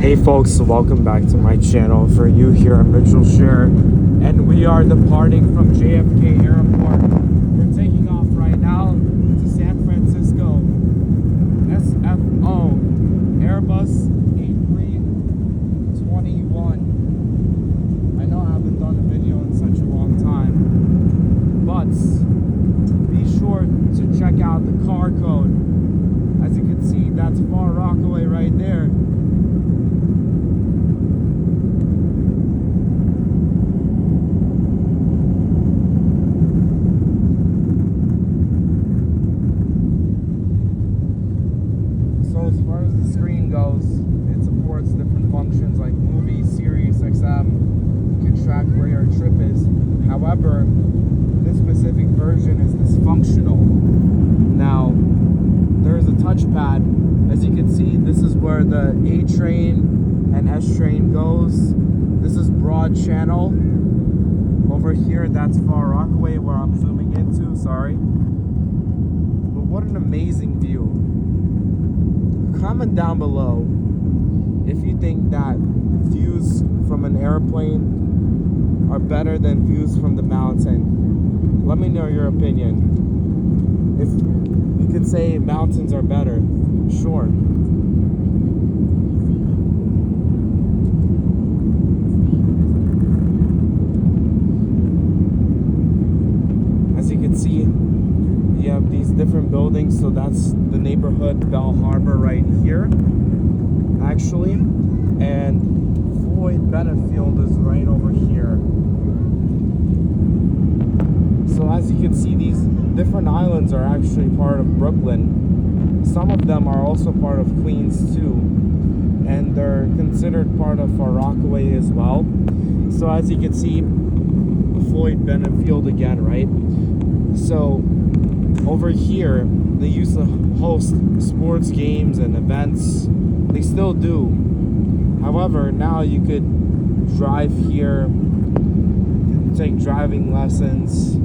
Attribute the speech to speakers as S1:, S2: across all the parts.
S1: Hey folks, welcome back to my channel. For you here, I'm Mitchell Share, and we are departing from JFK Airport. We're taking off right now to San Francisco. SFO, Airbus A321. I know I haven't done a video in such a long time, but be sure to check out the car code. As you can see, that's Far Rockaway right there. As far as the screen goes, it supports different functions like movies, Sirius XM. You can track where your trip is. However, this specific version is dysfunctional. Now, there's a touchpad. As you can see, this is where the A train and S train goes. This is broad channel. Over here, that's Far Rockaway where I'm zooming into, sorry. But what an amazing view. Comment down below if you think that views from an airplane are better than views from the mountain. Let me know your opinion. If you could say mountains are better, sure. As you can see, you have these different buildings, so that's the neighborhood, Bell Harbor right here, actually, and Floyd Benefield is right over here. So as you can see, these different islands are actually part of Brooklyn. Some of them are also part of Queens too, and they're considered part of Far Rockaway as well. So as you can see, Floyd Benefield again, right? So over here, they used to host sports games and events. They still do. However, now you could drive here, take driving lessons,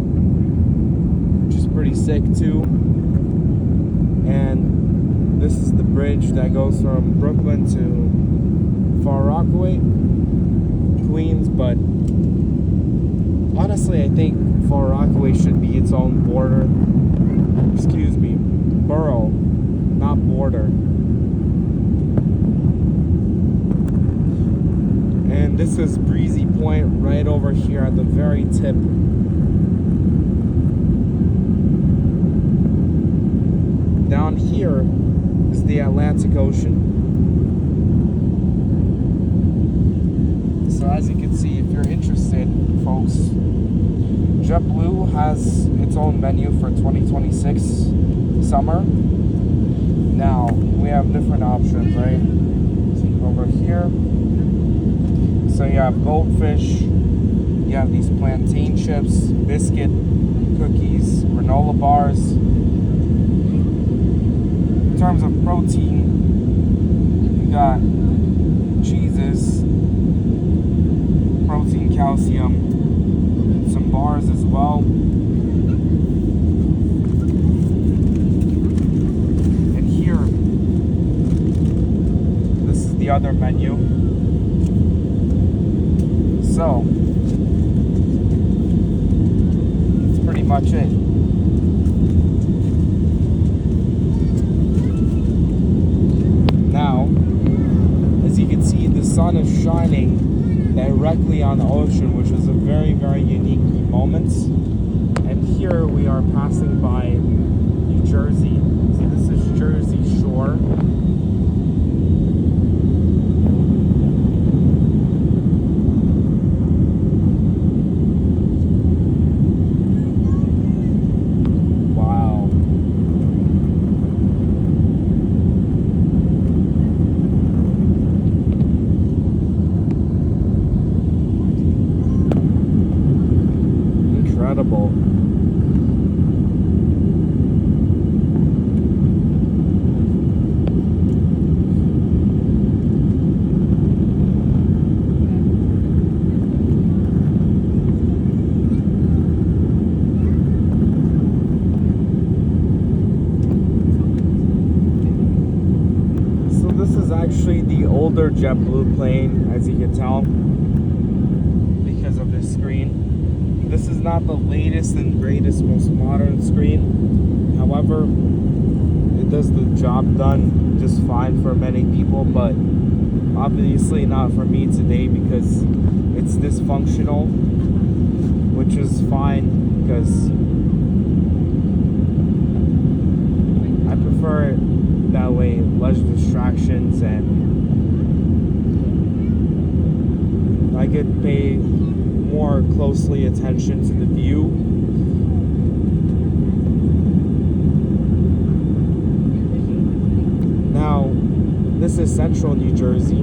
S1: which is pretty sick too. And this is the bridge that goes from Brooklyn to Far Rockaway, Queens. But honestly, I think Far Rockaway should be its own border. Excuse me, borough, not border. And this is Breezy Point right over here at the very tip. Down here is the Atlantic Ocean. So as you can see, if you're interested, folks, JetBlue has its own menu for 2026 summer. Now, we have different options, right? So over here. So you have goldfish, you have these plantain chips, biscuit, cookies, granola bars. In terms of protein, you got cheeses, protein, calcium, some bars as well. And here, this is the other menu. So, that's pretty much it. Now, as you can see, the sun is shining directly on the ocean, which is a very, very unique moment. And here we are passing by New Jersey. See, this is Jersey Shore. Wow. Incredible. this is actually the older JetBlue plane, as you can tell, because of this screen. This is not the latest and greatest, most modern screen. However, it does the job done just fine for many people, but obviously not for me today because it's dysfunctional, which is fine because I prefer it that way, less distractions, and I could pay more closely attention to the view. Now, this is central New Jersey,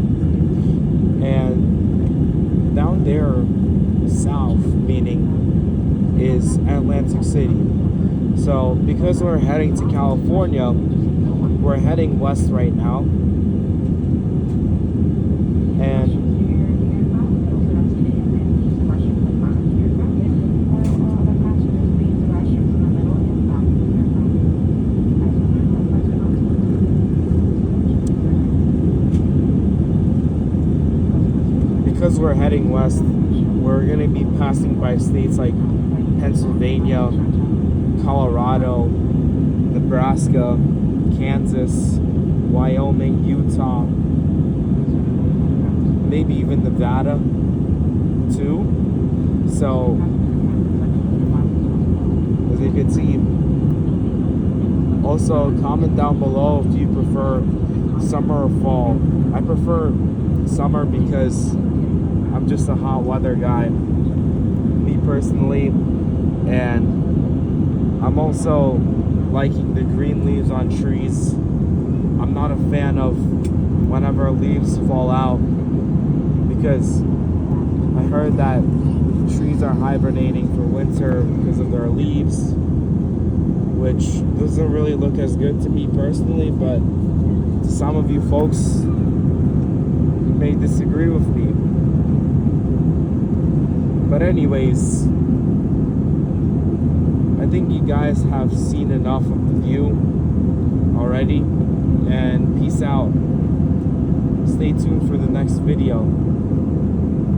S1: and down there south, meaning, is Atlantic City. So because we're heading to California, we're heading west right now, and because we're heading west, we're going to be passing by states like Pennsylvania, Colorado, Nebraska, Kansas, Wyoming, Utah, maybe even Nevada too. So as you can see, also comment down below if you prefer summer or fall. I prefer summer because I'm just a hot weather guy, me personally, and I'm also liking the green leaves on trees. I'm not a fan of whenever leaves fall out because I heard that trees are hibernating for winter because of their leaves, which doesn't really look as good to me personally, but to some of you folks, you may disagree with me. But anyways, I think you guys have seen enough of the view already, and peace out. Stay tuned for the next video.